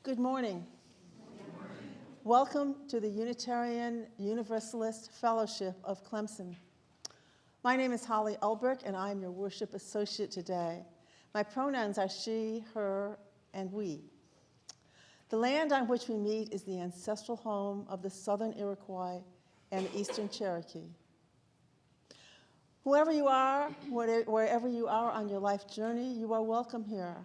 Good morning. Welcome to the Unitarian Universalist Fellowship of Clemson. My name is Holley Ulbrich, and I am your worship associate today. My pronouns are she, her, and we. The land on which we meet is the ancestral home of the Southern Iroquois and the Eastern Cherokee. Whoever you are, wherever you are on your life journey, you are welcome here.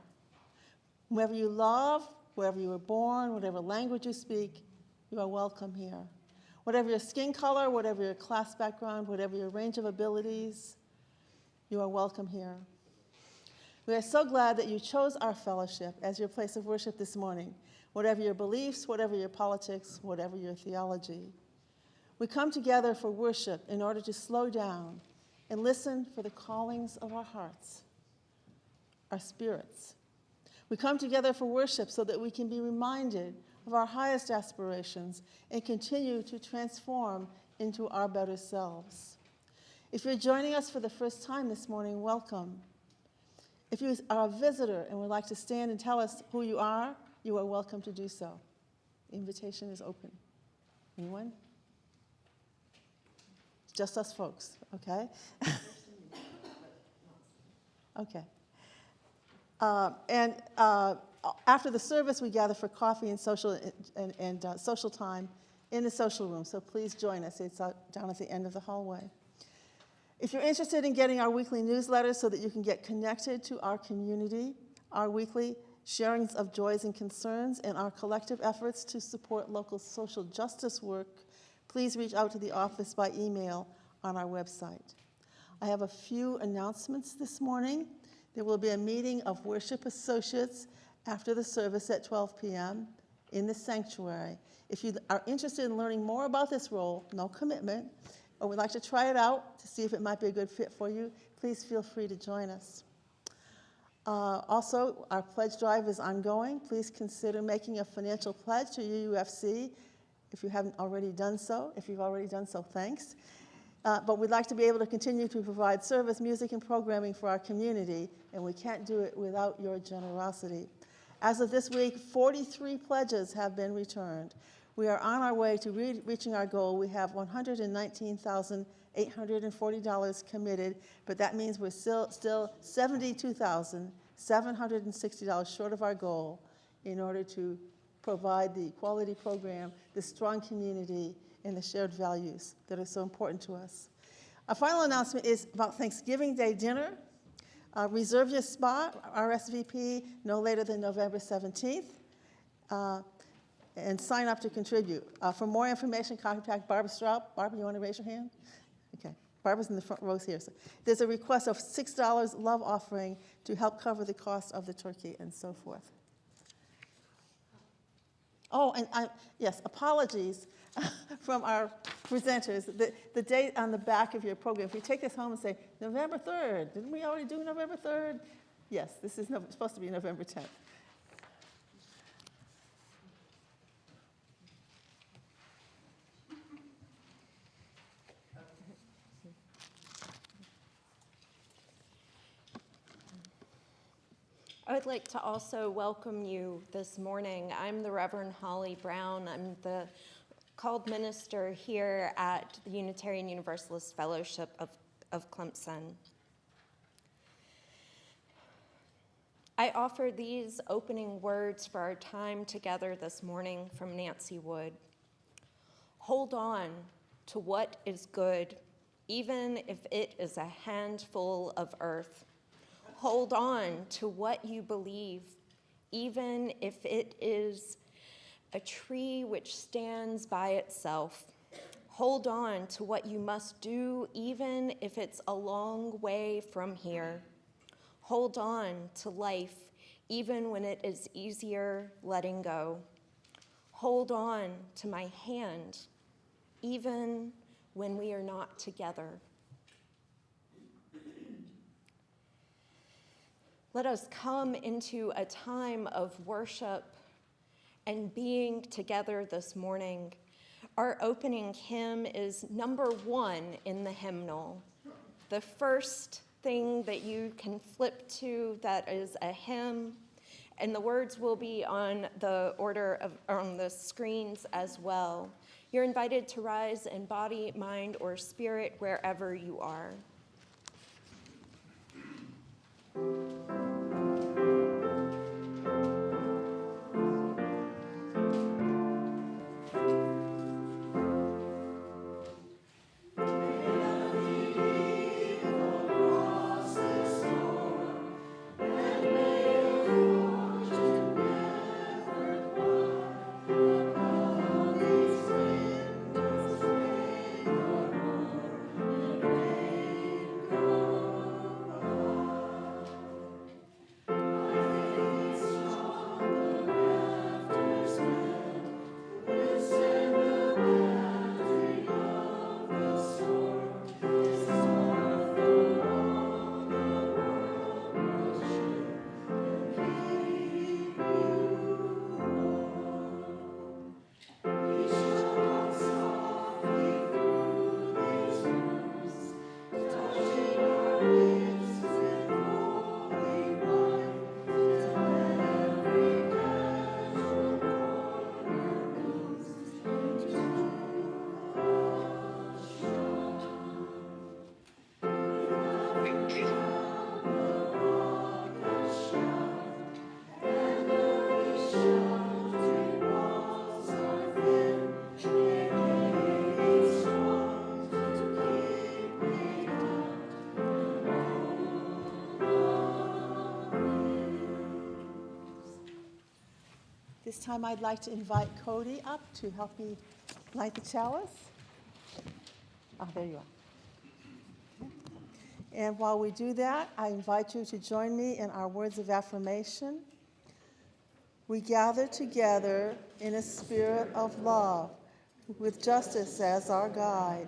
Whoever you love, wherever you were born, whatever language you speak, you are welcome here. Whatever your skin color, whatever your class background, whatever your range of abilities, you are welcome here. We are so glad that you chose our fellowship as your place of worship this morning, whatever your beliefs, whatever your politics, whatever your theology. We come together for worship in order to slow down and listen for the callings of our hearts, our spirits. We come together for worship so that we can be reminded of our highest aspirations and continue to transform into our better selves. If you're joining us for the first time this morning, welcome. If you are a visitor and would like to stand and tell us who you are welcome to do so. The invitation is open. Anyone? Just us folks, okay? Okay. After the service, we gather for coffee and social time in the social room. So please join us. It's down at the end of the hallway. If you're interested in getting our weekly newsletters so that you can get connected to our community, our weekly sharings of joys and concerns, and our collective efforts to support local social justice work, please reach out to the office by email on our website. I have a few announcements this morning. There will be a meeting of worship associates after the service at 12 p.m. in the sanctuary. If you are interested in learning more about this role, no commitment, or would like to try it out to see if it might be a good fit for you, please feel free to join us. Also, our pledge drive is ongoing. Please consider making a financial pledge to UUFC if you haven't already done so. If you've already done so, thanks. But we'd like to be able to continue to provide service, music, and programming for our community, and we can't do it without your generosity. As of this week, 43 pledges have been returned. We are on our way to reaching our goal. We have $119,840 committed, but that means we're still $72,760 short of our goal in order to provide the quality program, the strong community, and the shared values that are so important to us. Our final announcement is about Thanksgiving Day dinner. Reserve your spot, RSVP, no later than November 17th, and sign up to contribute. For more information, contact Barbara Straub. Barbara, you want to raise your hand? Okay, Barbara's in the front rows here. So there's a request of $6 love offering to help cover the cost of the turkey and so forth. Oh, and yes, apologies from our presenters. The date on the back of your program, if you take this home and say, November 3rd, didn't we already do November 3rd? Yes, this is supposed to be November 10th. I would like to also welcome you this morning. I'm the Reverend Holley Brown. I'm the called minister here at the Unitarian Universalist Fellowship of Clemson. I offer these opening words for our time together this morning from Nancy Wood. Hold on to what is good, even if it is a handful of earth. Hold on to what you believe, even if it is a tree which stands by itself. Hold on to what you must do, even if it's a long way from here. Hold on to life, even when it is easier letting go. Hold on to my hand, even when we are not together. Let us come into a time of worship and being together this morning. Our opening hymn is number 1 in the hymnal. The first thing that you can flip to that is a hymn And the words will be on the on the screens as well. You're invited to rise in body, mind, or spirit wherever you are. This time I'd like to invite Cody up to help me light the chalice. Oh, there you are. And while we do that, I invite you to join me in our words of affirmation. We gather together in a spirit of love, with justice as our guide.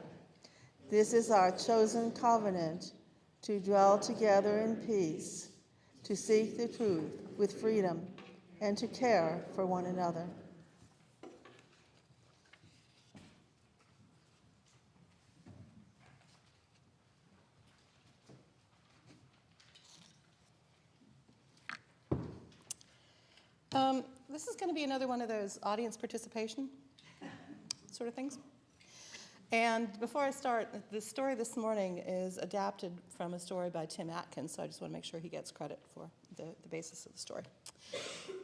This is our chosen covenant, to dwell together in peace, to seek the truth with freedom, and to care for one another. This is going to be another one of those audience participation sort of things. And before I start, the story this morning is adapted from a story by Tim Atkins, so I just want to make sure he gets credit for the basis of the story.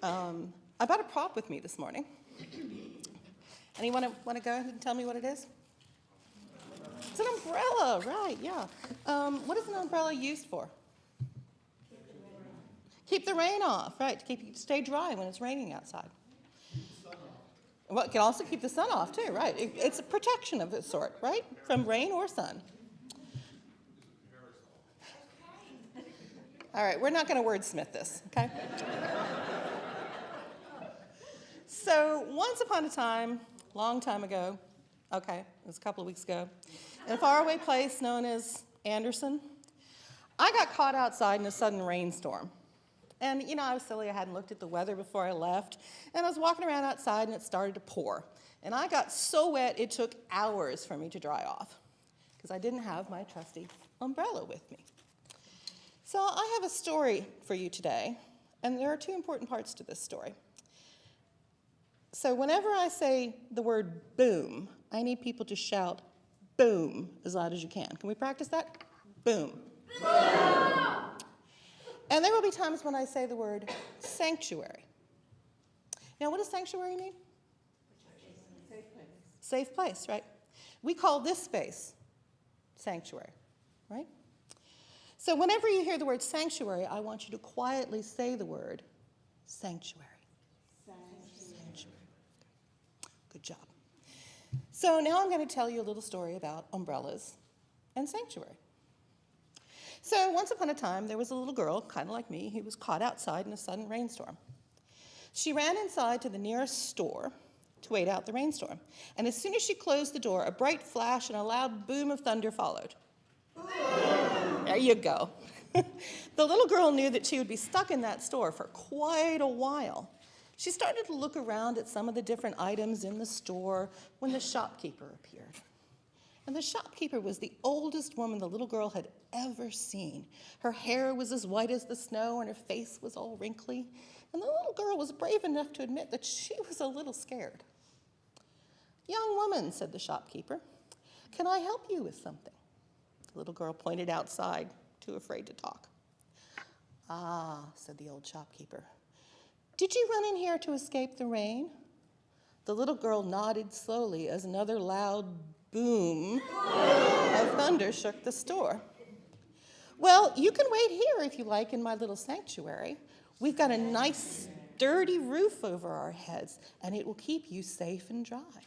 I brought a prop with me this morning. Anyone want to go ahead and tell me what it is? It's an umbrella, right, yeah. What is an umbrella used for? Keep the rain off, right, to keep you stay dry when it's raining outside. Well, it can also keep the sun off too, right? It's a protection of a sort, right? From rain or sun. All right, we're not going to wordsmith this, okay? So once upon a time, long time ago, okay, it was a couple of weeks ago, in a faraway place known as Anderson, I got caught outside in a sudden rainstorm. And, you know, I was silly. I hadn't looked at the weather before I left. And I was walking around outside, and it started to pour. And I got so wet, it took hours for me to dry off because I didn't have my trusty umbrella with me. So I have a story for you today, and there are two important parts to this story. So whenever I say the word boom, I need people to shout boom as loud as you can. Can we practice that? Boom. Boom! And there will be times when I say the word sanctuary. Now, what does sanctuary mean? Safe place. Safe place, right? We call this space sanctuary, right? So whenever you hear the word sanctuary, I want you to quietly say the word sanctuary. Sanctuary. Good job. So now I'm going to tell you a little story about umbrellas and sanctuary. So once upon a time, there was a little girl, kind of like me, who was caught outside in a sudden rainstorm. She ran inside to the nearest store to wait out the rainstorm. And as soon as she closed the door, a bright flash and a loud boom of thunder followed. There you go. The little girl knew that she would be stuck in that store for quite a while. She started to look around at some of the different items in the store when the shopkeeper appeared. And the shopkeeper was the oldest woman the little girl had ever seen. Her hair was as white as the snow, and her face was all wrinkly. And the little girl was brave enough to admit that she was a little scared. "Young woman," said the shopkeeper, "can I help you with something?" The little girl pointed outside, too afraid to talk. "Ah," said the old shopkeeper, "did you run in here to escape the rain?" The little girl nodded slowly as another loud boom of thunder shook the store. "Well, you can wait here if you like in my little sanctuary. We've got a nice, sturdy roof over our heads, and it will keep you safe and dry."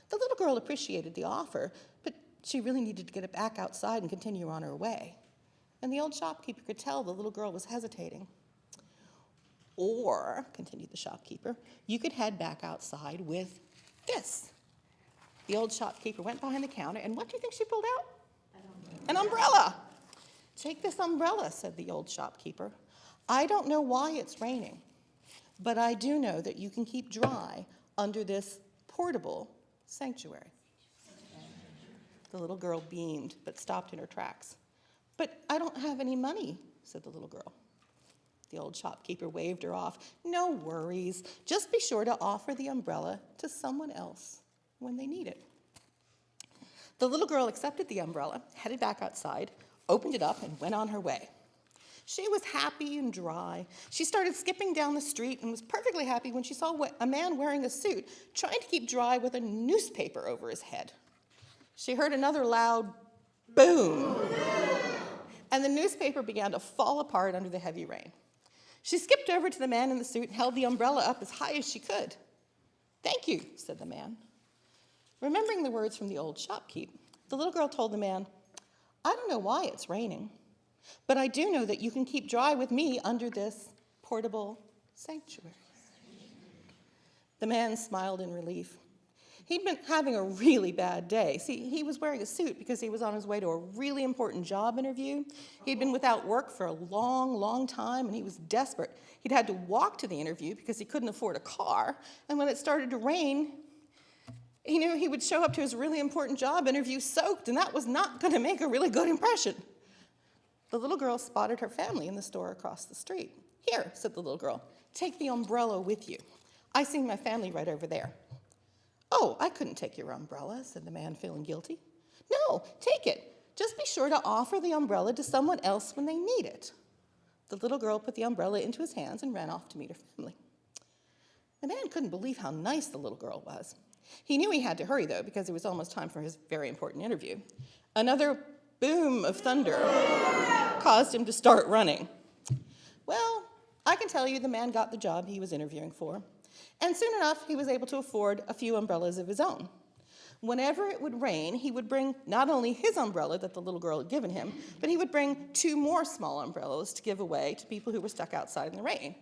The little girl appreciated the offer, but she really needed to get back outside and continue on her way. And the old shopkeeper could tell the little girl was hesitating. "Or," continued the shopkeeper, "you could head back outside with this." The old shopkeeper went behind the counter, and what do you think she pulled out? An umbrella. "Take this umbrella," said the old shopkeeper. "I don't know why it's raining, but I do know that you can keep dry under this portable sanctuary." The little girl beamed, but stopped in her tracks. "But I don't have any money," said the little girl. The old shopkeeper waved her off. "No worries. Just be sure to offer the umbrella to someone else when they need it." The little girl accepted the umbrella, headed back outside, opened it up, and went on her way. She was happy and dry. She started skipping down the street and was perfectly happy when she saw a man wearing a suit trying to keep dry with a newspaper over his head. She heard another loud boom, and the newspaper began to fall apart under the heavy rain. She skipped over to the man in the suit and held the umbrella up as high as she could. "Thank you," said the man. Remembering the words from the old shopkeep, the little girl told the man, "I don't know why it's raining, but I do know that you can keep dry with me under this portable sanctuary." The man smiled in relief. He'd been having a really bad day. See, he was wearing a suit because he was on his way to a really important job interview. He'd been without work for a long, long time, and he was desperate. He'd had to walk to the interview because he couldn't afford a car, and when it started to rain, he knew he would show up to his really important job interview soaked, and that was not going to make a really good impression. The little girl spotted her family in the store across the street. "Here," said the little girl, "take the umbrella with you. I see my family right over there." "Oh, I couldn't take your umbrella," said the man, feeling guilty. "No, take it. Just be sure to offer the umbrella to someone else when they need it." The little girl put the umbrella into his hands and ran off to meet her family. The man couldn't believe how nice the little girl was. He knew he had to hurry, though, because it was almost time for his very important interview. Another boom of thunder caused him to start running. Well, I can tell you the man got the job he was interviewing for. And soon enough, he was able to afford a few umbrellas of his own. Whenever it would rain, he would bring not only his umbrella that the little girl had given him, but he would bring 2 more small umbrellas to give away to people who were stuck outside in the rain.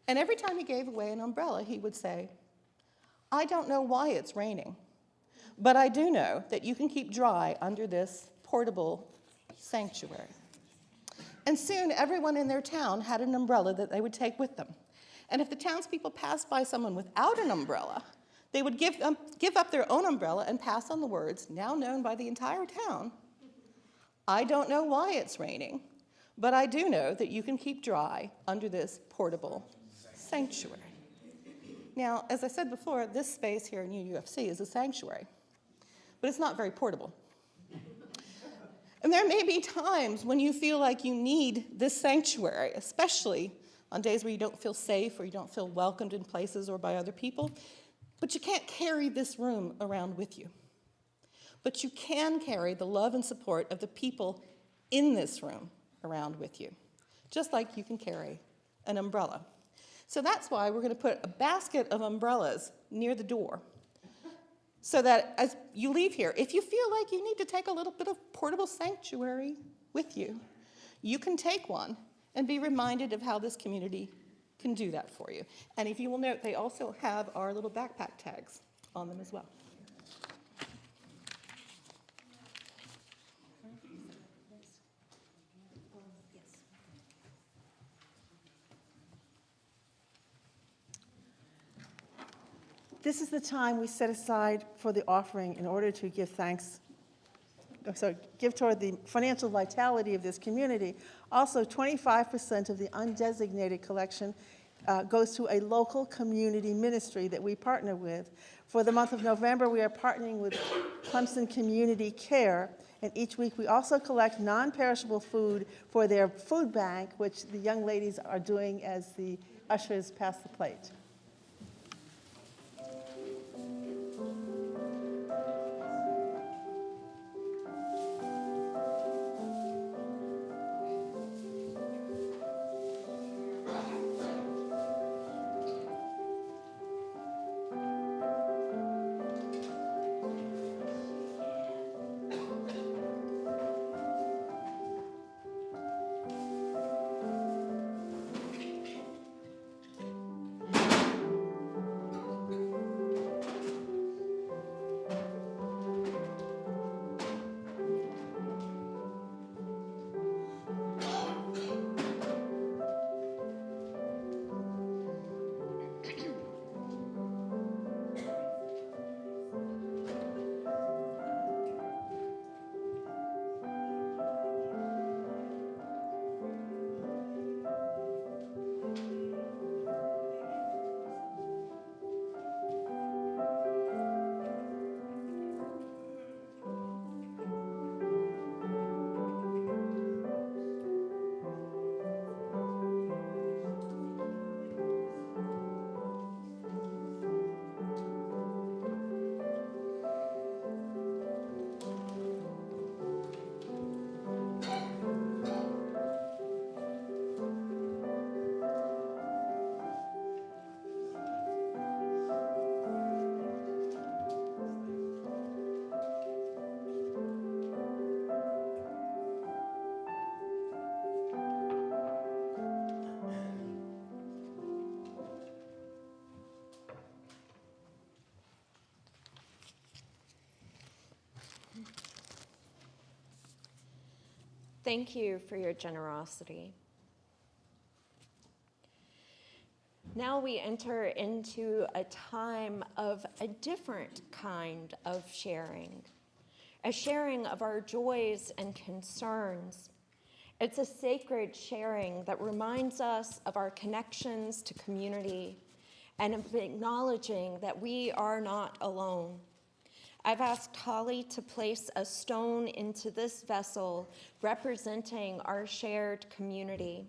And every time he gave away an umbrella, he would say, "I don't know why it's raining, but I do know that you can keep dry under this portable sanctuary." And soon, everyone in their town had an umbrella that they would take with them. And if the townspeople passed by someone without an umbrella, they would give up their own umbrella and pass on the words, now known by the entire town, "I don't know why it's raining, but I do know that you can keep dry under this portable sanctuary." Now, as I said before, this space here in UUFC is a sanctuary, but it's not very portable. And there may be times when you feel like you need this sanctuary, especially on days where you don't feel safe or you don't feel welcomed in places or by other people, but you can't carry this room around with you. But you can carry the love and support of the people in this room around with you, just like you can carry an umbrella. So that's why we're going to put a basket of umbrellas near the door, so that as you leave here, if you feel like you need to take a little bit of portable sanctuary with you, you can take one and be reminded of how this community can do that for you. And if you will note, they also have our little backpack tags on them as well. This is the time we set aside for the offering in order to give thanks give toward the financial vitality of this community. Also, 25% of the undesignated collection goes to a local community ministry that we partner with. For the month of November, we are partnering with Clemson Community Care, and each week we also collect non-perishable food for their food bank, which the young ladies are doing as the ushers pass the plate. Thank you for your generosity. Now we enter into a time of a different kind of sharing, a sharing of our joys and concerns. It's a sacred sharing that reminds us of our connections to community and of acknowledging that we are not alone. I've asked Holley to place a stone into this vessel representing our shared community.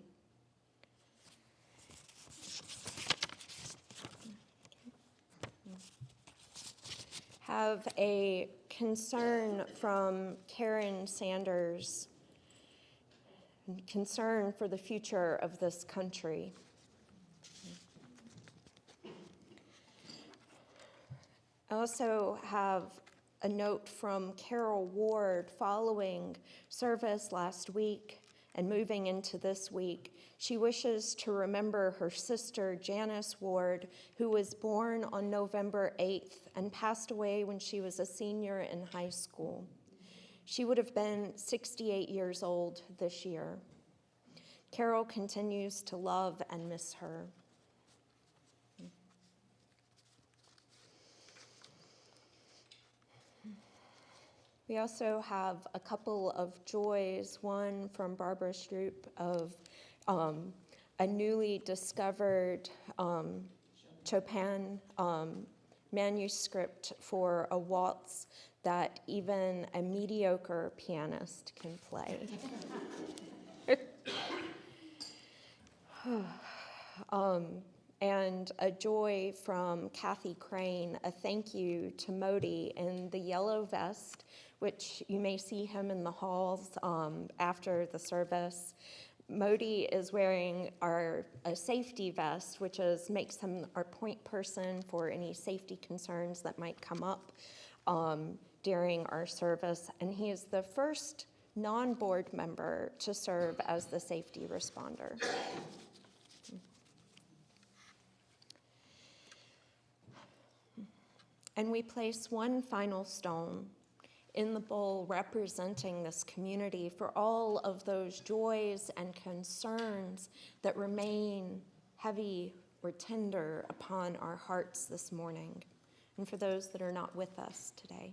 Have a concern from Karen Sanders, concern for the future of this country. I also have a note from Carol Ward following service last week and moving into this week. She wishes to remember her sister, Janice Ward, who was born on November 8th and passed away when she was a senior in high school. She would have been 68 years old this year. Carol continues to love and miss her. We also have a couple of joys, one from Barbara Stroop of a newly discovered Chopin manuscript for a waltz that even a mediocre pianist can play. And a joy from Kathy Crane, a thank you to Modi in the yellow vest, which you may see him in the halls after the service. Modi is wearing a safety vest, which makes him our point person for any safety concerns that might come up during our service. And he is the first non-board member to serve as the safety responder. And we place one final stone in the bowl representing this community for all of those joys and concerns that remain heavy or tender upon our hearts this morning, and for those that are not with us today.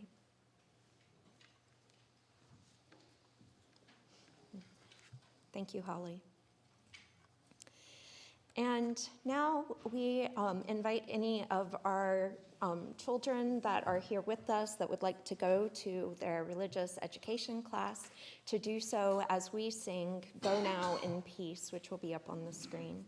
Thank you, Holley. And now we invite any of our children that are here with us that would like to go to their religious education class to do so as we sing Go Now in Peace, which will be up on the screen.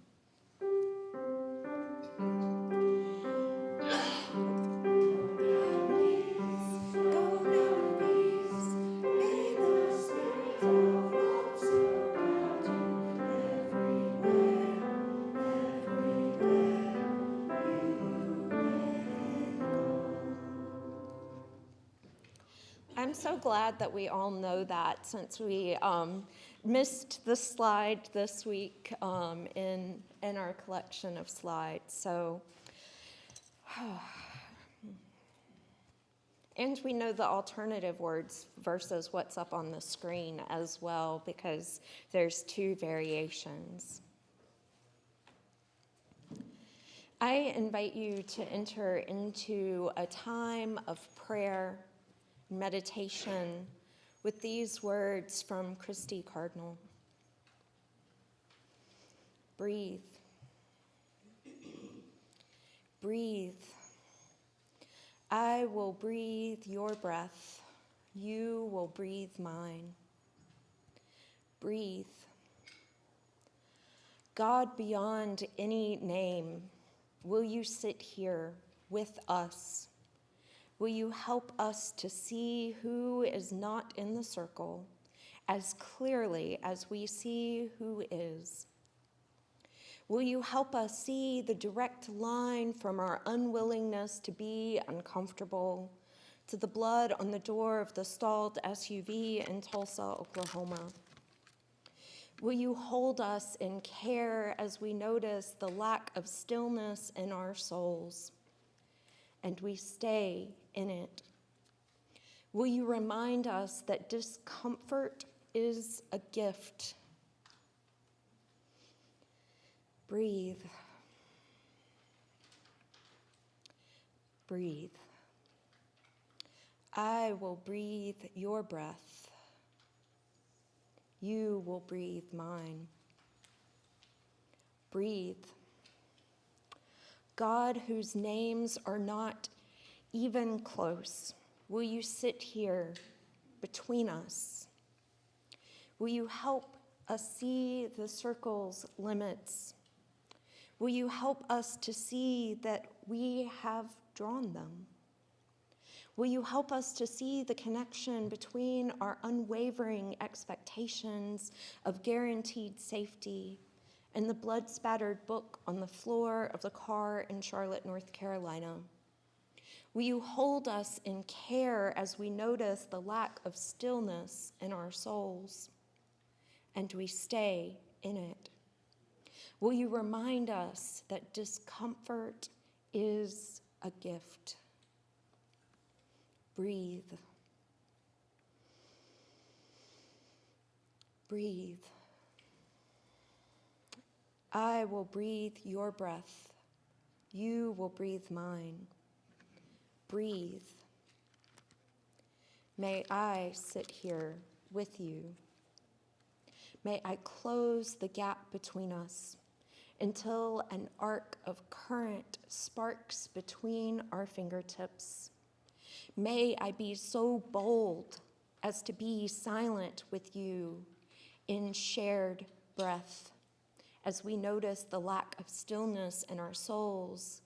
I'm so glad that we all know that, since we missed the slide this week in our collection of slides. So, and we know the alternative words versus what's up on the screen as well, because there's two variations. I invite you to enter into a time of prayer, meditation, with these words from Christy Cardinal. Breathe. Breathe. I will breathe your breath. You will breathe mine. Breathe. God beyond any name, will you sit here with us? Will you help us to see who is not in the circle as clearly as we see who is? Will you help us see the direct line from our unwillingness to be uncomfortable to the blood on the door of the stalled SUV in Tulsa, Oklahoma? Will you hold us in care as we notice the lack of stillness in our souls, and we stay in it? Will you remind us that discomfort is a gift? Breathe. Breathe. I will breathe your breath. You will breathe mine. Breathe. God, whose names are not even close, will you sit here between us? Will you help us see the circle's limits? Will you help us to see that we have drawn them? Will you help us to see the connection between our unwavering expectations of guaranteed safety and the blood-spattered book on the floor of the car in Charlotte, North Carolina? Will you hold us in care as we notice the lack of stillness in our souls, and we stay in it? Will you remind us that discomfort is a gift? Breathe. Breathe. I will breathe your breath. You will breathe mine. Breathe. May I sit here with you. May I close the gap between us until an arc of current sparks between our fingertips. May I be so bold as to be silent with you in shared breath as we notice the lack of stillness in our souls,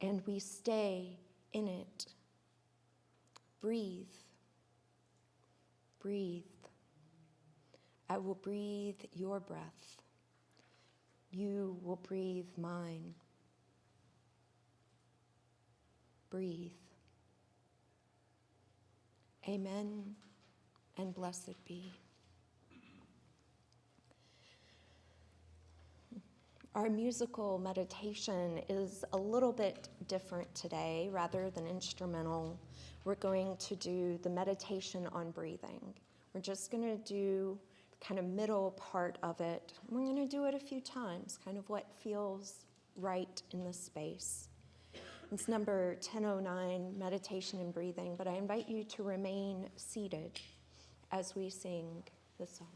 and we stay in it. Breathe. Breathe. I will breathe your breath. You will breathe mine. Breathe. Amen, and blessed be. Our musical meditation is a little bit different today. Rather than instrumental, we're going to do the meditation on breathing. We're just going to do the kind of middle part of it. We're going to do it a few times, kind of what feels right in this space. It's number 1009, Meditation and Breathing, but I invite you to remain seated as we sing this song.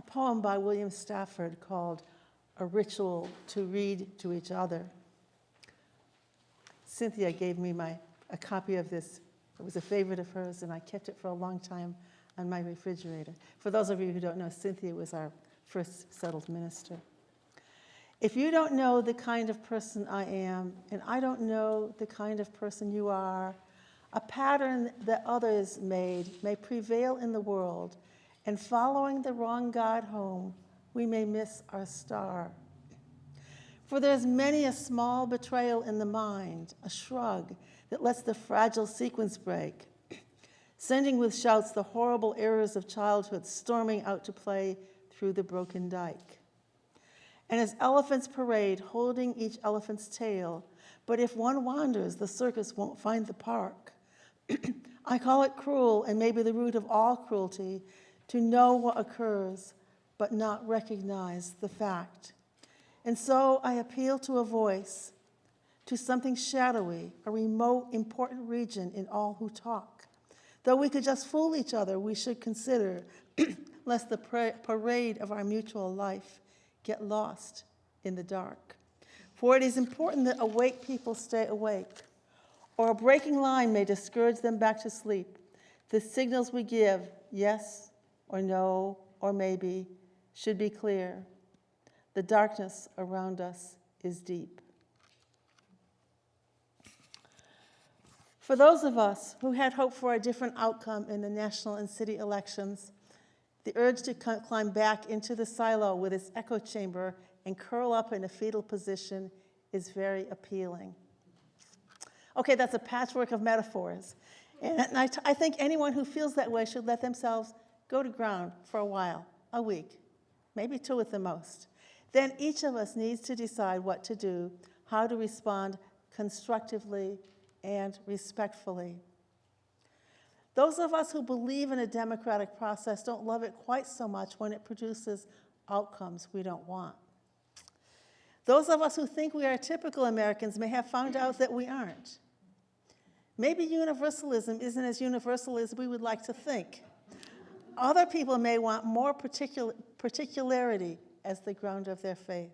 poem by William Stafford called A Ritual to Read to Each Other. Cynthia gave me a copy of this. It was a favorite of hers, and I kept it for a long time on my refrigerator. For those of you who don't know, Cynthia was our first settled minister. If you don't know the kind of person I am, and I don't know the kind of person you are, a pattern that others made may prevail in the world, and following the wrong God home, we may miss our star. For there's many a small betrayal in the mind, a shrug that lets the fragile sequence break, sending with shouts the horrible errors of childhood storming out to play through the broken dike. And as elephants parade, holding each elephant's tail, but if one wanders, the circus won't find the park. I call it cruel, and maybe the root of all cruelty, to know what occurs, but not recognize the fact. And so I appeal to a voice, to something shadowy, a remote, important region in all who talk. Though we could just fool each other, we should consider, lest the parade of our mutual life get lost in the dark. For it is important that awake people stay awake, or a breaking line may discourage them back to sleep. The signals we give, yes or no or maybe, should be clear. The darkness around us is deep. For those of us who had hoped for a different outcome in the national and city elections, the urge to climb back into the silo with its echo chamber and curl up in a fetal position is very appealing. Okay, that's a patchwork of metaphors. And I think anyone who feels that way should let themselves go to ground for a while, a week, maybe 2 at the most. Then each of us needs to decide what to do, how to respond constructively and respectfully. Those of us who believe in a democratic process don't love it quite so much when it produces outcomes we don't want. Those of us who think we are typical Americans may have found out that we aren't. Maybe universalism isn't as universal as we would like to think. Other people may want more particularity as the ground of their faith.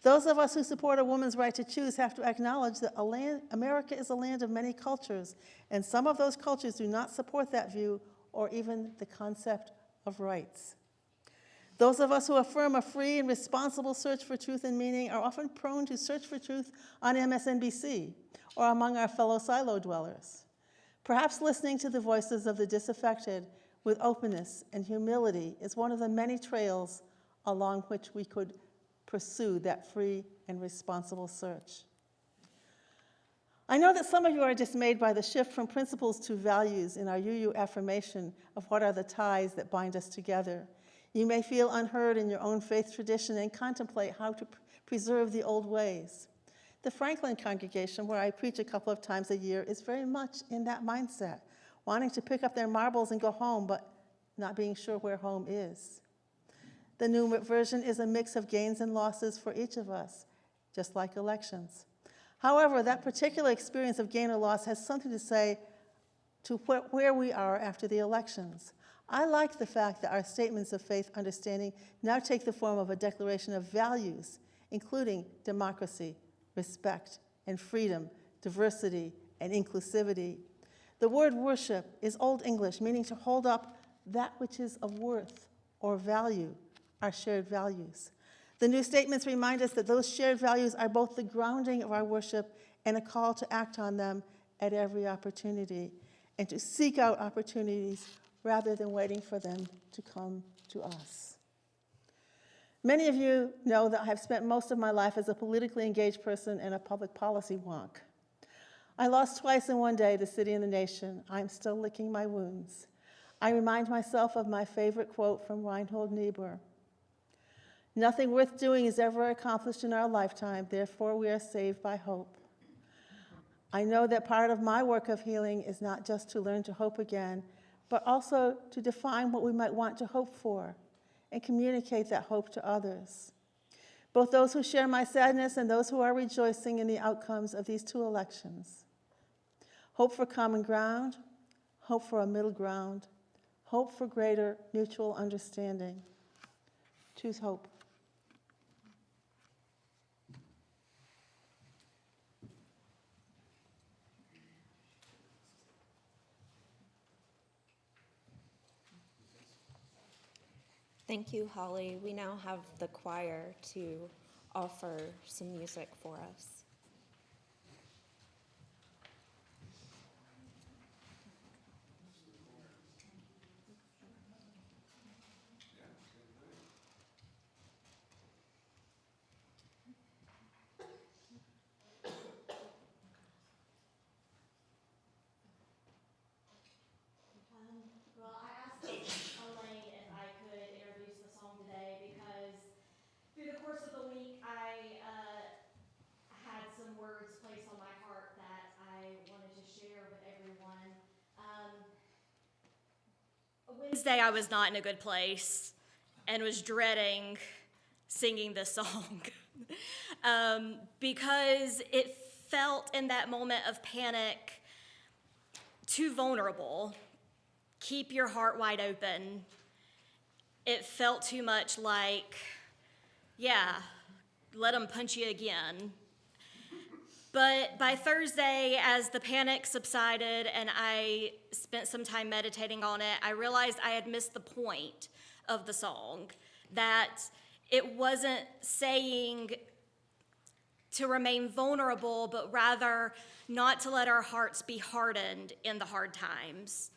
Those of us who support a woman's right to choose have to acknowledge that America is a land of many cultures, and some of those cultures do not support that view or even the concept of rights. Those of us who affirm a free and responsible search for truth and meaning are often prone to search for truth on MSNBC or among our fellow silo dwellers. Perhaps listening to the voices of the disaffected with openness and humility is one of the many trails along which we could pursue that free and responsible search. I know that some of you are dismayed by the shift from principles to values in our UU affirmation of what are the ties that bind us together. You may feel unheard in your own faith tradition and contemplate how to preserve the old ways. The Franklin congregation, where I preach a couple of times a year, is very much in that mindset, wanting to pick up their marbles and go home, but not being sure where home is. The new version is a mix of gains and losses for each of us, just like elections. However, that particular experience of gain or loss has something to say to where we are after the elections. I like the fact that our statements of faith understanding now take the form of a declaration of values, including democracy, respect, and freedom, diversity, and inclusivity. The word worship is Old English, meaning to hold up that which is of worth or value, our shared values. The new statements remind us that those shared values are both the grounding of our worship and a call to act on them at every opportunity, and to seek out opportunities rather than waiting for them to come to us. Many of you know that I have spent most of my life as a politically engaged person and a public policy wonk. I lost twice in one day the city and the nation. I'm still licking my wounds. I remind myself of my favorite quote from Reinhold Niebuhr. Nothing worth doing is ever accomplished in our lifetime, therefore we are saved by hope. I know that part of my work of healing is not just to learn to hope again, but also to define what we might want to hope for and communicate that hope to others, both those who share my sadness and those who are rejoicing in the outcomes of these 2 elections. Hope for common ground, hope for a middle ground, hope for greater mutual understanding. Choose hope. Thank you, Holley. We now have the choir to offer some music for us. Well, I asked Elaine if I could introduce the song today because through the course of the week I had some words placed on my heart that I wanted to share with everyone. Wednesday I was not in a good place and was dreading singing this song because it felt in that moment of panic too vulnerable. Keep your heart wide open. It felt too much like, yeah, let them punch you again. But by Thursday, as the panic subsided and I spent some time meditating on it, I realized I had missed the point of the song, that it wasn't saying to remain vulnerable, but rather not to let our hearts be hardened in the hard times.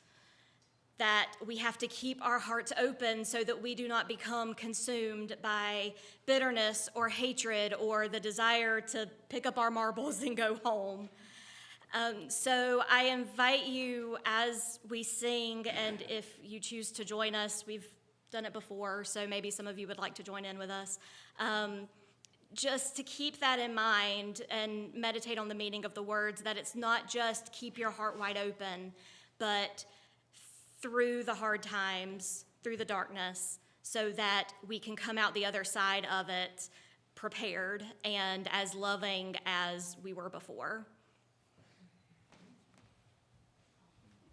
That we have to keep our hearts open so that we do not become consumed by bitterness or hatred or the desire to pick up our marbles and go home. So I invite you as we sing, and if you choose to join us, we've done it before, so maybe some of you would like to join in with us, just to keep that in mind and meditate on the meaning of the words, that it's not just keep your heart wide open, but through the hard times, through the darkness, so that we can come out the other side of it prepared and as loving as we were before.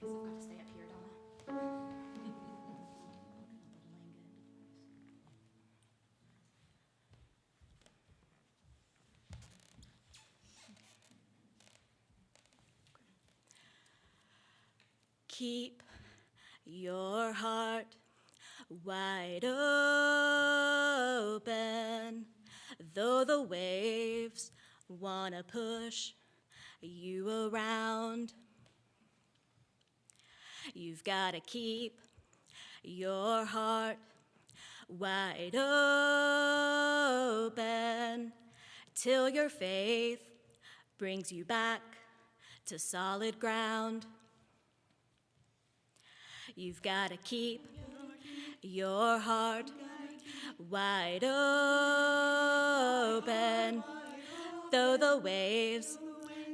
I've got to stay up here, Donna. Keep your heart wide open, though the waves wanna push you around. You've gotta keep your heart wide open till your faith brings you back to solid ground. You've got to keep your heart wide open, though the waves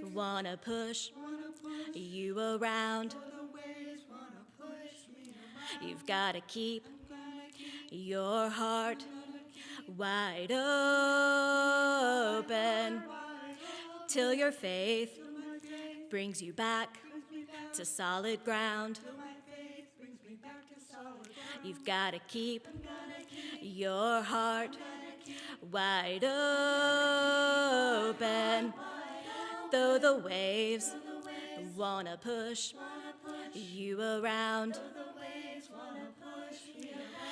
want to push you around. You've got to keep your heart wide open till your faith brings you back to solid ground. You've got to keep your heart wide open, though the waves want to push you around.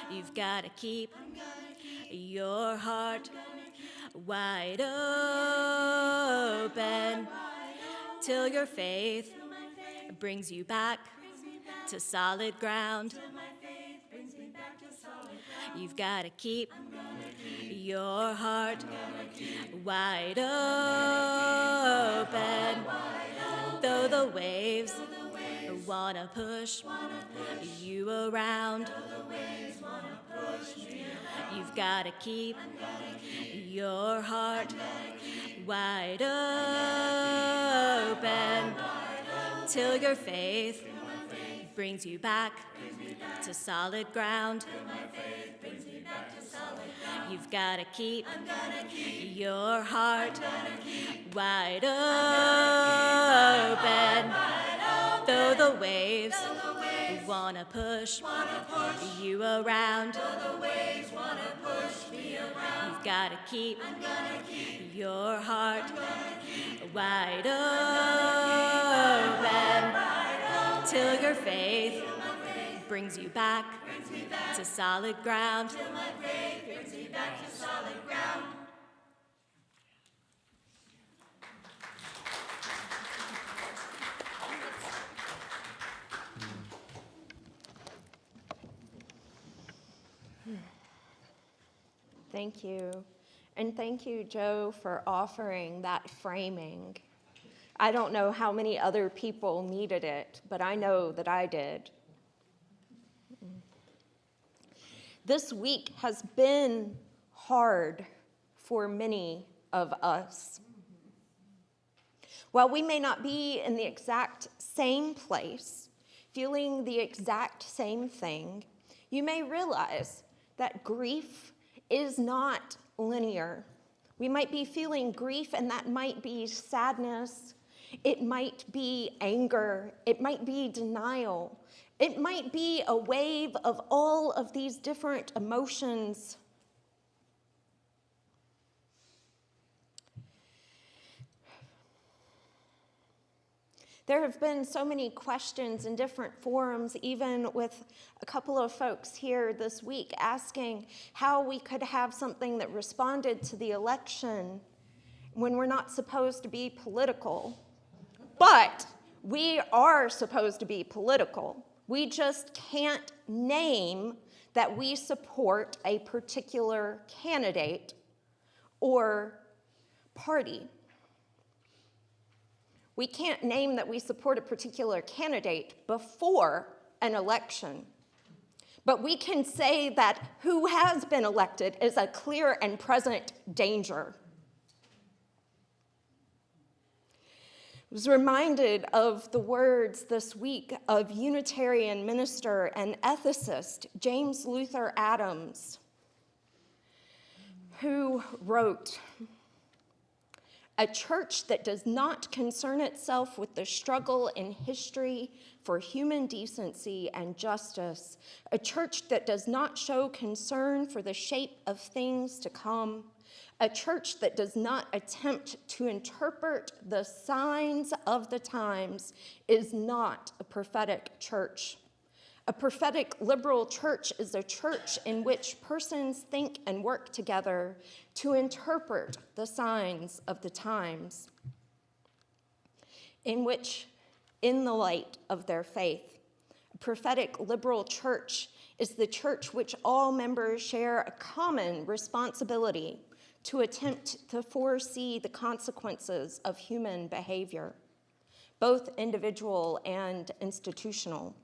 You've got to keep your heart wide open till your faith brings you back to solid ground. You've got to keep your heart wide open, though the waves want to push you around. You've got to keep your heart wide open till your faith brings you back to solid ground. You've got to keep your heart wide open, though the waves waves wanna push you around. The waves wanna push me around. You've gotta keep I'm gonna keep your heart wide open till your faith brings you back to solid ground. till my faith brings me back to solid ground. Thank you. And thank you, Joe, for offering that framing. I don't know how many other people needed it, but I know that I did. This week has been hard for many of us. While we may not be in the exact same place, feeling the exact same thing, you may realize that grief is not linear. We might be feeling grief, and that might be sadness. It might be anger. It might be denial. It might be a wave of all of these different emotions. There have been so many questions in different forums, even with a couple of folks here this week asking how we could have something that responded to the election when we're not supposed to be political. But we are supposed to be political. We just can't name that we support a particular candidate or party. We can't name that we support a particular candidate before an election. But we can say that who has been elected is a clear and present danger. I was reminded of the words this week of Unitarian minister and ethicist James Luther Adams, who wrote, "A church that does not concern itself with the struggle in history for human decency and justice, a church that does not show concern for the shape of things to come, a church that does not attempt to interpret the signs of the times is not a prophetic church. A prophetic liberal church is a church in which persons think and work together to interpret the signs of the times, in the light of their faith. A prophetic liberal church is the church which all members share a common responsibility to attempt to foresee the consequences of human behavior, both individual and institutional,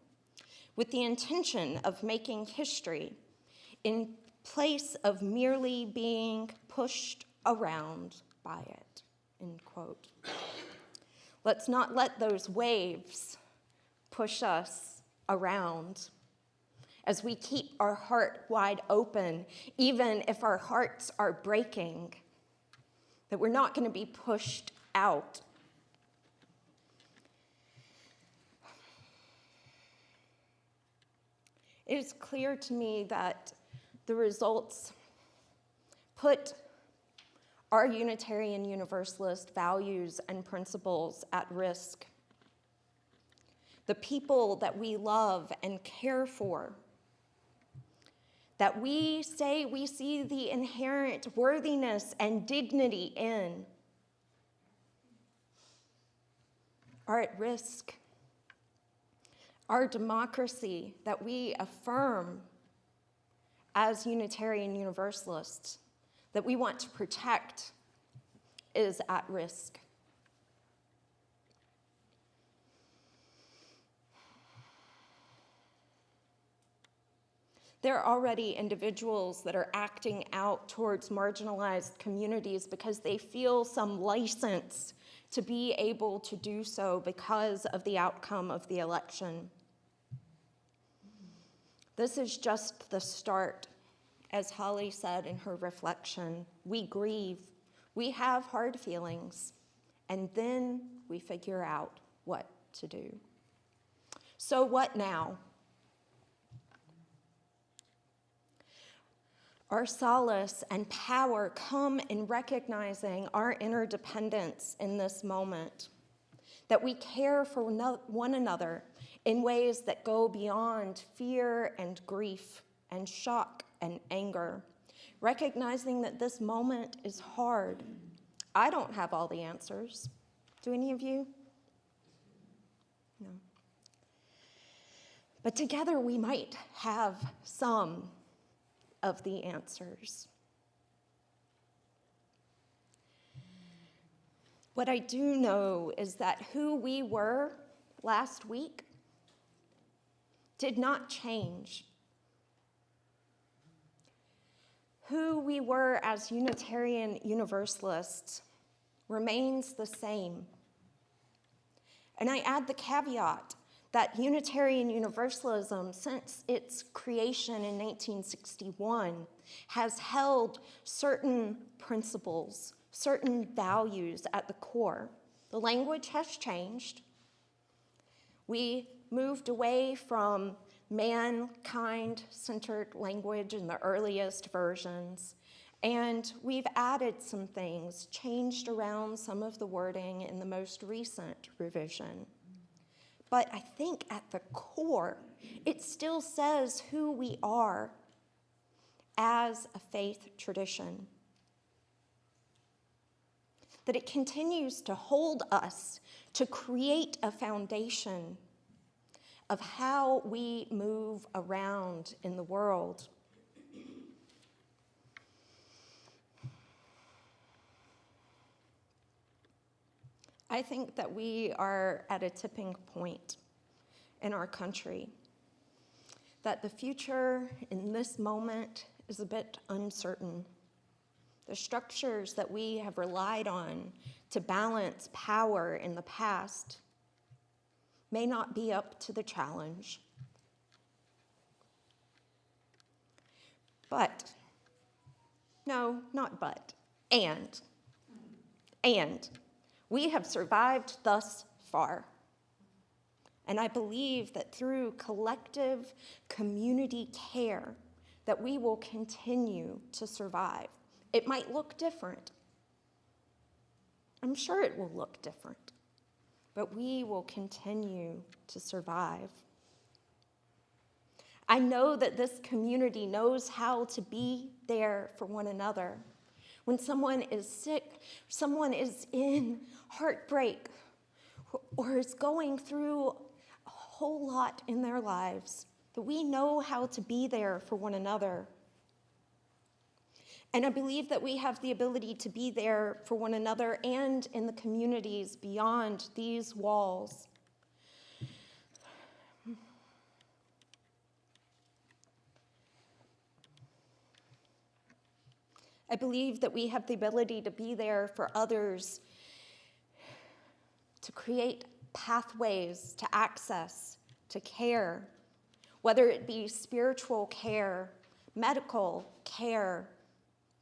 with the intention of making history in place of merely being pushed around by it," end quote. Let's not let those waves push us around as we keep our heart wide open, even if our hearts are breaking, that we're not going to be pushed out. It is clear to me that the results put our Unitarian Universalist values and principles at risk. The people that we love and care for, that we say we see the inherent worthiness and dignity in, are at risk. Our democracy that we affirm as Unitarian Universalists, that we want to protect, is at risk. There are already individuals that are acting out towards marginalized communities because they feel some license to be able to do so because of the outcome of the election. This is just the start. As Holley said in her reflection, we grieve, we have hard feelings, and then we figure out what to do. So what now? Our solace and power come in recognizing our interdependence in this moment, that we care for one another in ways that go beyond fear and grief and shock and anger, recognizing that this moment is hard. I don't have all the answers. Do any of you? No. But together we might have some of the answers. What I do know is that who we were last week did not change. Who we were as Unitarian Universalists remains the same. And I add the caveat that Unitarian Universalism, since its creation in 1961, has held certain principles, certain values at the core. The language has changed. We moved away from mankind-centered language in the earliest versions, and we've added some things, changed around some of the wording in the most recent revision. But I think at the core, it still says who we are as a faith tradition. That it continues to hold us to create a foundation of how we move around in the world. I think that we are at a tipping point in our country, that the future in this moment is a bit uncertain. The structures that we have relied on to balance power in the past may not be up to the challenge. But, no, not but, and we have survived thus far. And I believe that through collective community care that we will continue to survive. It might look different. I'm sure it will look different, but we will continue to survive. I know that this community knows how to be there for one another. When someone is sick, someone is in heartbreak, or is going through a whole lot in their lives, that we know how to be there for one another. And I believe that we have the ability to be there for one another and in the communities beyond these walls. I believe that we have the ability to be there for others, to create pathways to access, to care, whether it be spiritual care, medical care,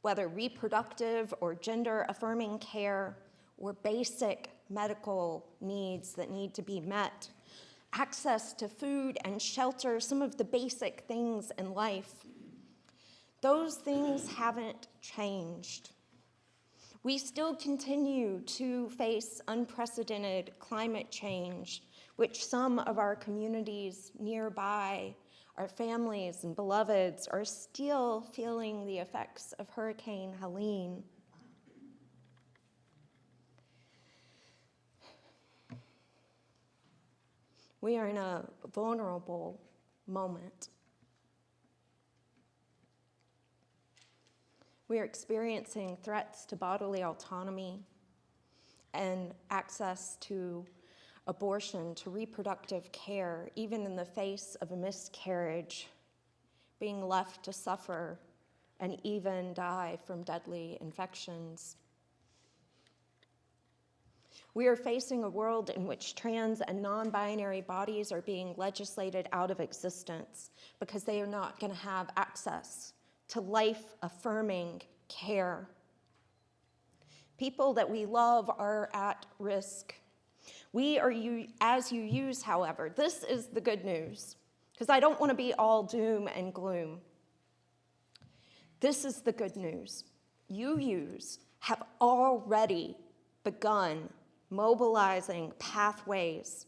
whether reproductive or gender-affirming care, or basic medical needs that need to be met, access to food and shelter, some of the basic things in life. Those things haven't changed. We still continue to face unprecedented climate change, which some of our communities nearby, our families and beloveds, are still feeling the effects of Hurricane Helene. We are in a vulnerable moment. We are experiencing threats to bodily autonomy and access to abortion, to reproductive care, even in the face of a miscarriage, being left to suffer and even die from deadly infections. We are facing a world in which trans and non-binary bodies are being legislated out of existence because they are not going to have access to life-affirming care. People that we love are at risk. We are as you use, however. This is the good news, because I don't want to be all doom and gloom. This is the good news. UUs have already begun mobilizing pathways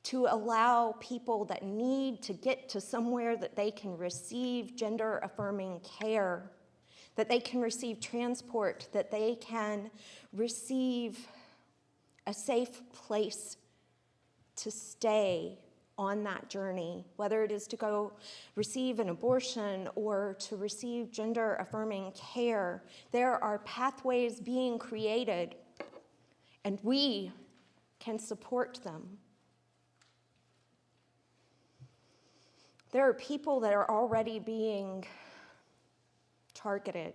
to allow people that need to get to somewhere that they can receive gender-affirming care, that they can receive transport, that they can receive a safe place to stay on that journey, whether it is to go receive an abortion or to receive gender-affirming care. There are pathways being created, and we can support them. There are people that are already being targeted.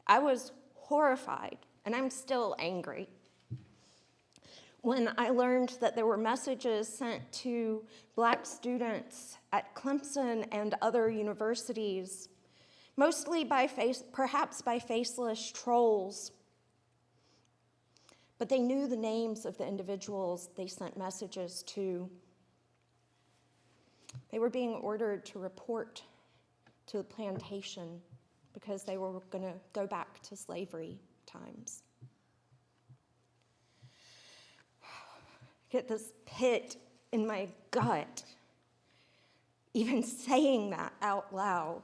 I was horrified, and I'm still angry, when I learned that there were messages sent to Black students at Clemson and other universities, mostly perhaps by faceless trolls, but they knew the names of the individuals they sent messages to. They were being ordered to report to the plantation because they were going to go back to slavery times. Get this pit in my gut, even saying that out loud.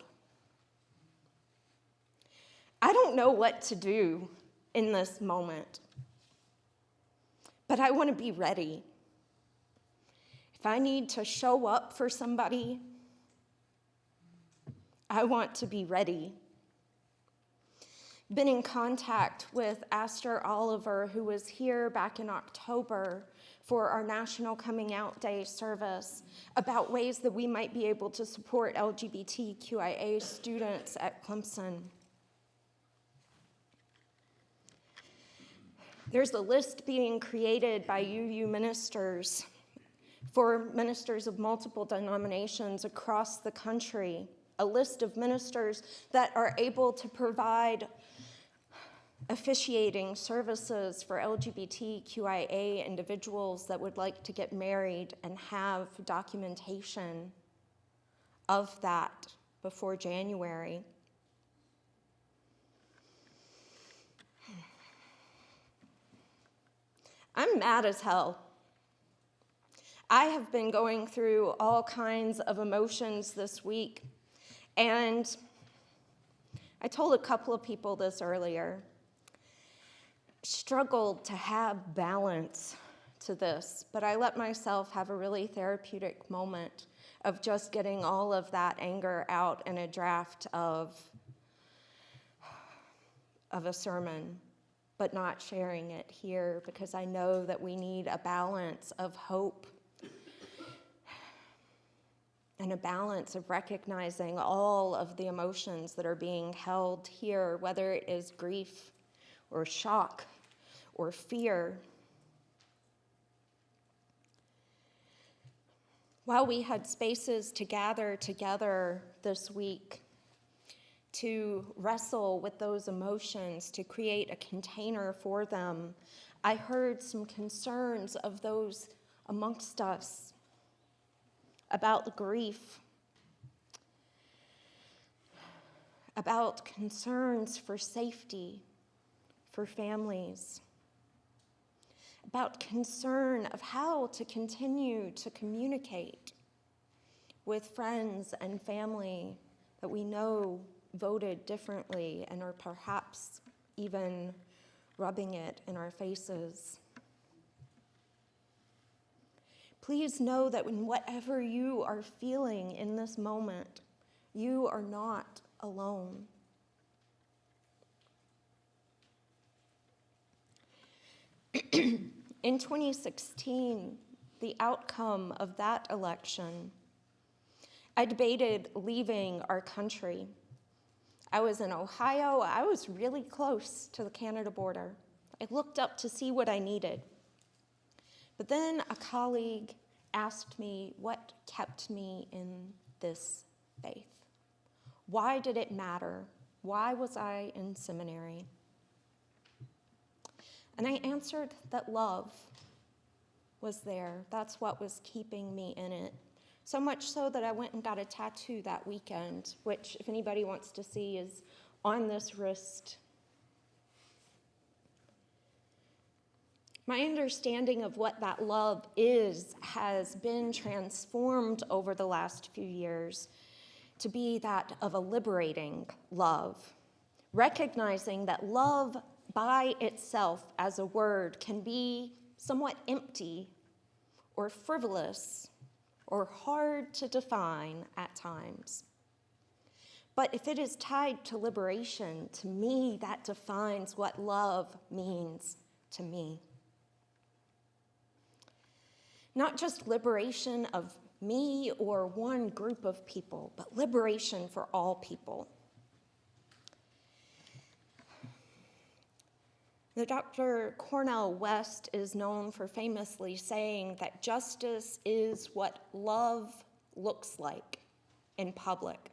I don't know what to do in this moment, but I want to be ready. If I need to show up for somebody, I want to be ready. Been in contact with Aster Oliver, who was here back in October for our National Coming Out Day service, about ways that we might be able to support LGBTQIA students at Clemson. There's a list being created by UU ministers for ministers of multiple denominations across the country, a list of ministers that are able to provide officiating services for LGBTQIA individuals that would like to get married and have documentation of that before January. I'm mad as hell. I have been going through all kinds of emotions this week, and I told a couple of people this earlier. Struggled to have balance to this, but I let myself have a really therapeutic moment of just getting all of that anger out in a draft of a sermon, but not sharing it here because I know that we need a balance of hope and a balance of recognizing all of the emotions that are being held here, whether it is grief or shock or fear. While we had spaces to gather together this week to wrestle with those emotions, to create a container for them, I heard some concerns of those amongst us about the grief, about concerns for safety, for families, about concern of how to continue to communicate with friends and family that we know voted differently and are perhaps even rubbing it in our faces. Please know that in whatever you are feeling in this moment, you are not alone. In 2016, the outcome of that election, I debated leaving our country. I was in Ohio. I was really close to the Canada border. I looked up to see what I needed. But then a colleague asked me what kept me in this faith. Why did it matter? Why was I in seminary? And I answered that love was there. That's what was keeping me in it. So much so that I went and got a tattoo that weekend, which, if anybody wants to see, is on this wrist. My understanding of what that love is has been transformed over the last few years to be that of a liberating love, recognizing that love by itself as a word can be somewhat empty or frivolous or hard to define at times. But if it is tied to liberation, to me, that defines what love means to me. Not just liberation of me or one group of people, but liberation for all people. The Dr. Cornel West is known for famously saying that justice is what love looks like in public.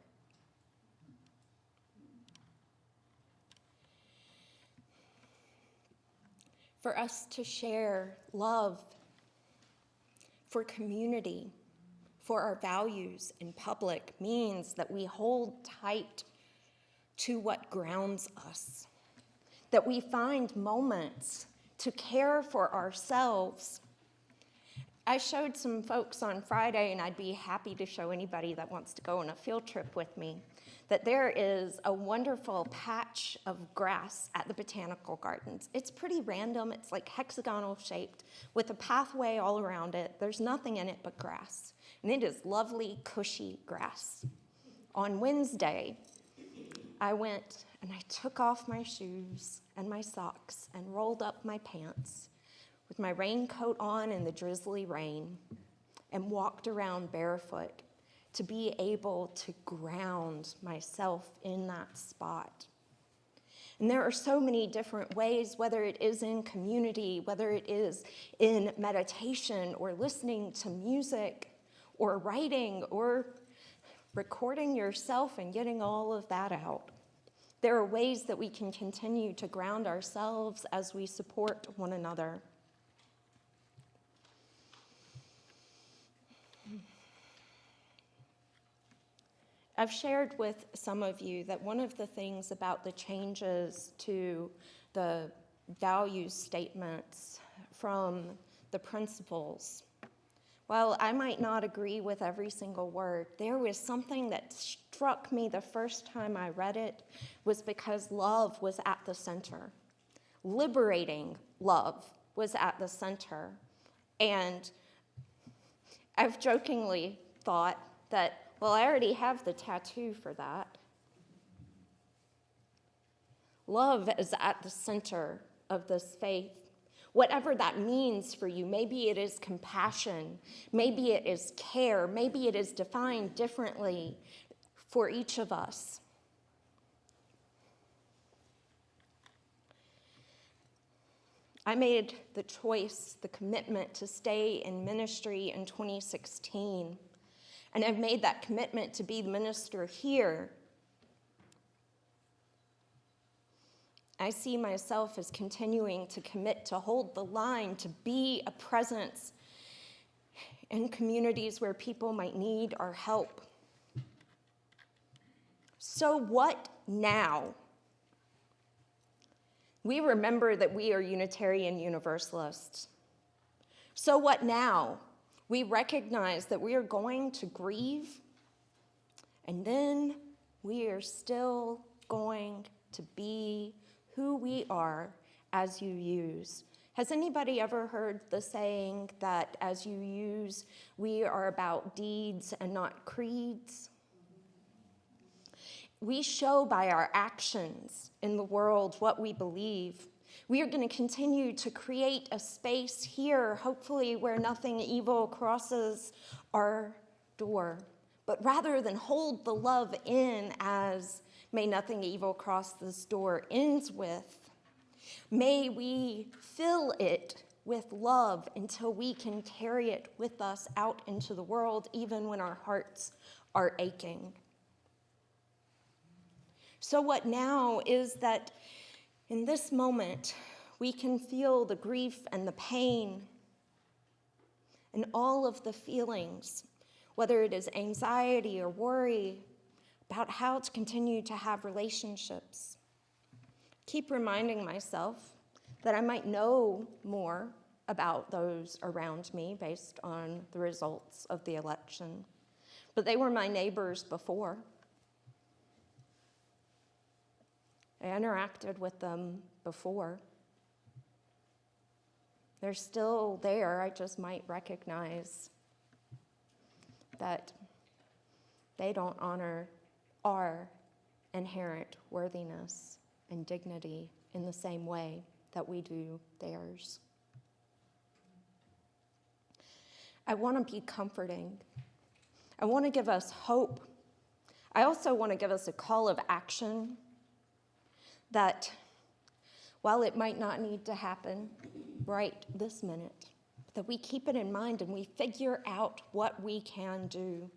For us to share love for community, for our values in public means that we hold tight to what grounds us, that we find moments to care for ourselves. I showed some folks on Friday, and I'd be happy to show anybody that wants to go on a field trip with me, that there is a wonderful patch of grass at the botanical gardens. It's pretty random. It's like hexagonal shaped with a pathway all around it. There's nothing in it but grass, and it is lovely, cushy grass. On Wednesday, I went and I took off my shoes and my socks and rolled up my pants with my raincoat on in the drizzly rain and walked around barefoot to be able to ground myself in that spot. And there are so many different ways, whether it is in community, whether it is in meditation or listening to music or writing or recording yourself and getting all of that out. There are ways that we can continue to ground ourselves as we support one another. I've shared with some of you that one of the things about the changes to the value statements from the principles, while I might not agree with every single word, there was something that struck me the first time I read it was because love was at the center. Liberating love was at the center. And I've jokingly thought that, well, I already have the tattoo for that. Love is at the center of this faith. Whatever that means for you, maybe it is compassion, maybe it is care, maybe it is defined differently for each of us. I made the choice, the commitment to stay in ministry in 2016. And I've made that commitment to be the minister here. I see myself as continuing to commit to hold the line, to be a presence in communities where people might need our help. So what now? We remember that we are Unitarian Universalists. So what now? We recognize that we are going to grieve, and then we are still going to be who we are as you use. Has anybody ever heard the saying that as you use, we are about deeds and not creeds? We show by our actions in the world what we believe. We are going to continue to create a space here, hopefully where nothing evil crosses our door. But rather than hold the love in as may nothing evil cross this door ends with, may we fill it with love until we can carry it with us out into the world, even when our hearts are aching. So what now is that in this moment, we can feel the grief and the pain and all of the feelings whether it is anxiety or worry about how to continue to have relationships. Keep reminding myself that I might know more about those around me based on the results of the election. But they were my neighbors before. I interacted with them before. They're still there. I just might recognize that they don't honor our inherent worthiness and dignity in the same way that we do theirs. I want to be comforting. I want to give us hope. I also want to give us a call of action that while it might not need to happen right this minute, that we keep it in mind and we figure out what we can do.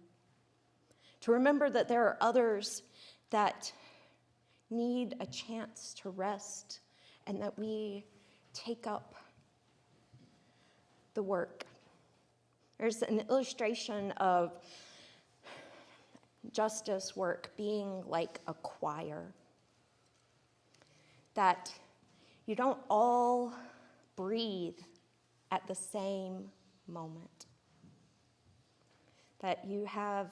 To remember that there are others that need a chance to rest and that we take up the work. There's an illustration of justice work being like a choir, that you don't all breathe at the same moment, that you have,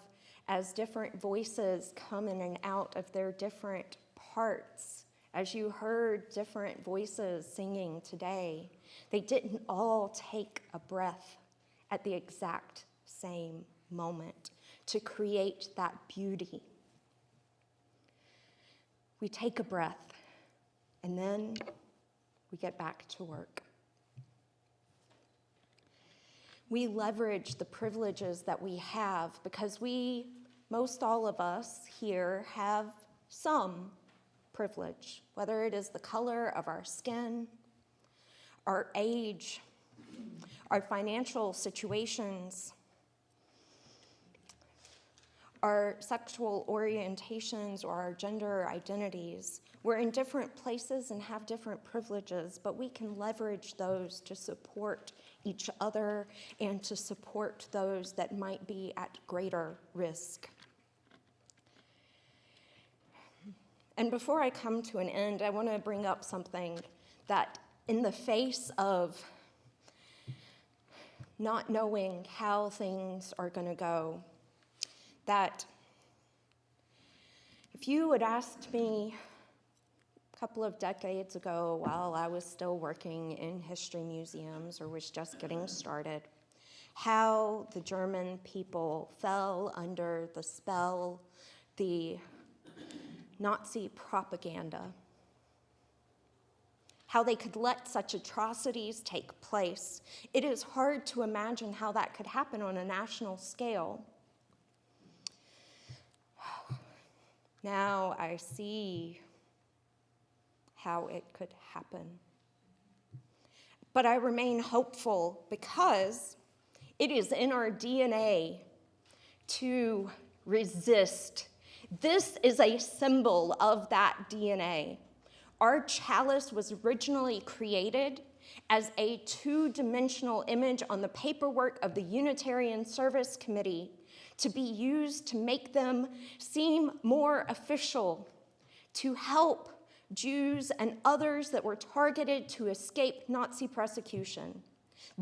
as different voices come in and out of their different parts, as you heard different voices singing today, they didn't all take a breath at the exact same moment to create that beauty. We take a breath, and then we get back to work. We leverage the privileges that we have because most all of us here have some privilege, whether it is the color of our skin, our age, our financial situations, our sexual orientations, or our gender identities. We're in different places and have different privileges, but we can leverage those to support each other and to support those that might be at greater risk. And before I come to an end, I want to bring up something that in the face of not knowing how things are going to go, that if you had asked me a couple of decades ago while I was still working in history museums or was just getting started, how the German people fell under the spell, the Nazi propaganda, how they could let such atrocities take place, it is hard to imagine how that could happen on a national scale. Now I see how it could happen. But I remain hopeful because it is in our DNA to resist. This is a symbol of that DNA. Our chalice was originally created as a two-dimensional image on the paperwork of the Unitarian Service Committee to be used to make them seem more official, to help Jews and others that were targeted to escape Nazi persecution.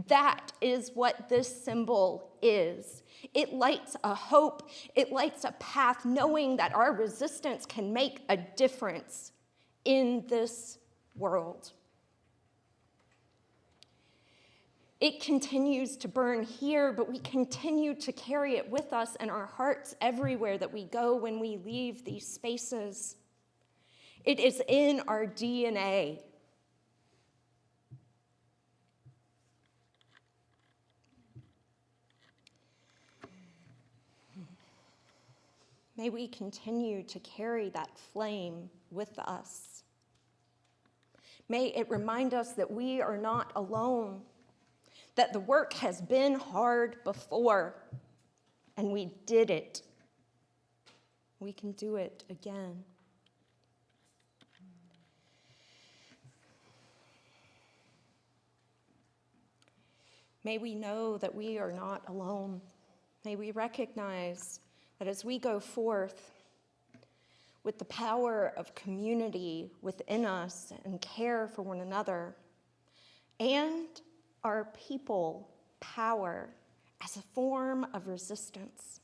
That is what this symbol is. It lights a hope, it lights a path, knowing that our resistance can make a difference in this world. It continues to burn here, but we continue to carry it with us in our hearts everywhere that we go when we leave these spaces. It is in our DNA. May we continue to carry that flame with us. May it remind us that we are not alone, that the work has been hard before, and we did it. We can do it again. May we know that we are not alone, May we recognize that as we go forth with the power of community within us and care for one another, and our people power as a form of resistance,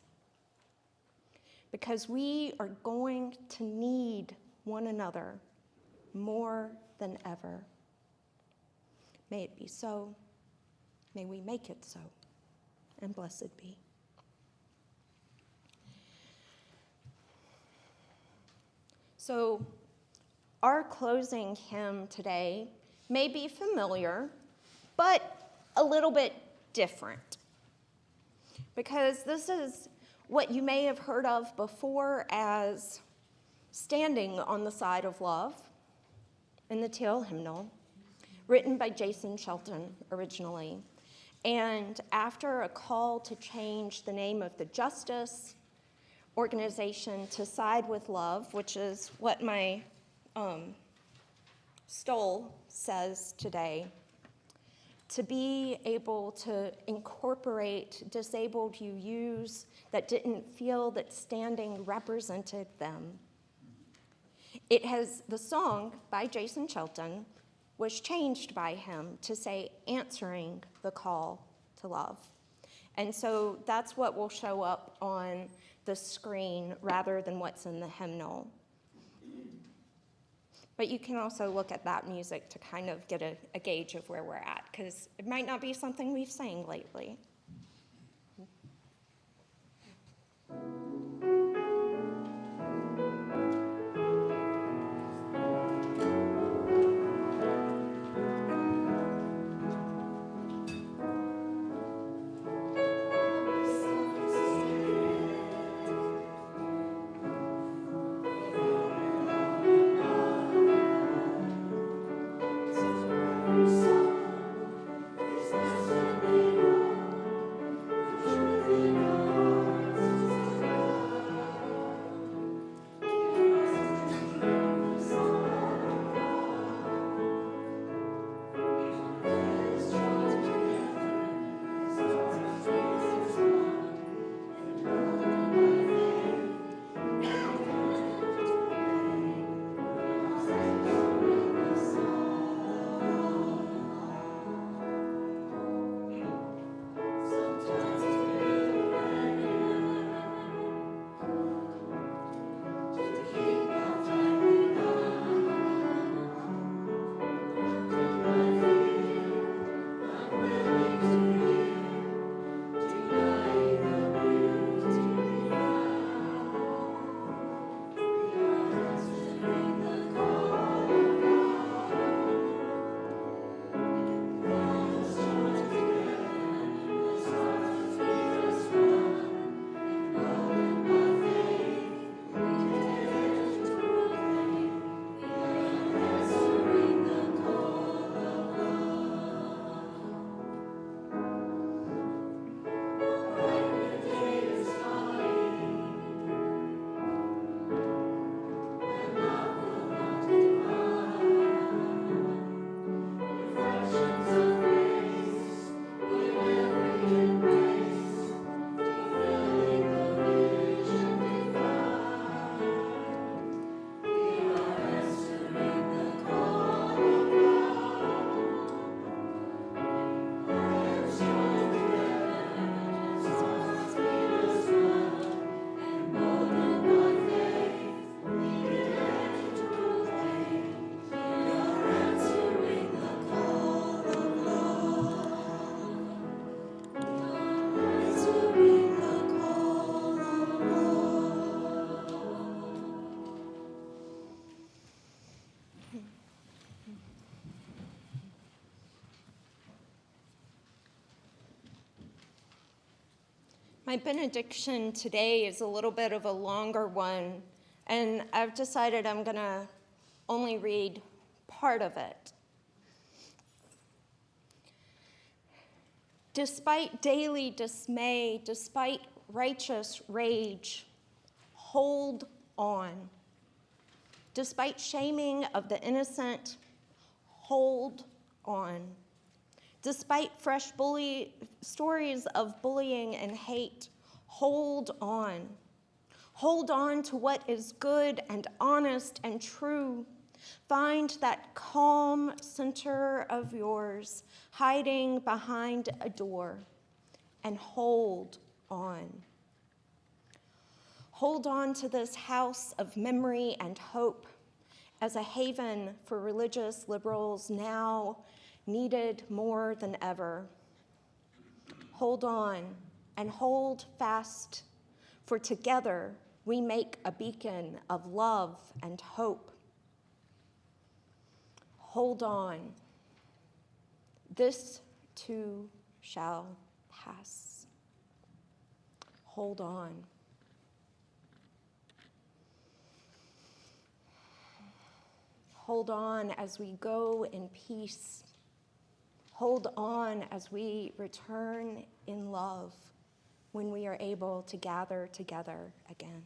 because we are going to need one another more than ever. May it be so. May we make it so. And blessed be. So, our closing hymn today may be familiar, but a little bit different. Because this is what you may have heard of before as Standing on the Side of Love in the Teal Hymnal, written by Jason Shelton originally. And after a call to change the name of the Justice organization to Side with Love, which is what my stole says today, to be able to incorporate disabled UUs that didn't feel that standing represented them. The song by Jason Shelton was changed by him to say, answering the call to love. And so that's what will show up on the screen rather than what's in the hymnal. But you can also look at that music to kind of get a gauge of where we're at, because it might not be something we've sang lately. My benediction today is a little bit of a longer one, and I've decided I'm going to only read part of it. Despite daily dismay, despite righteous rage, hold on. Despite shaming of the innocent, hold on. Despite fresh stories of bullying and hate, Hold on. Hold on to what is good and honest and true. Find that calm center of yours hiding behind a door and hold on. Hold on to this house of memory and hope as a haven for religious liberals now needed more than ever. Hold on and hold fast, for together we make a beacon of love and hope. Hold on. This too shall pass. Hold on. Hold on as we go in peace. Hold on as we return in love when we are able to gather together again.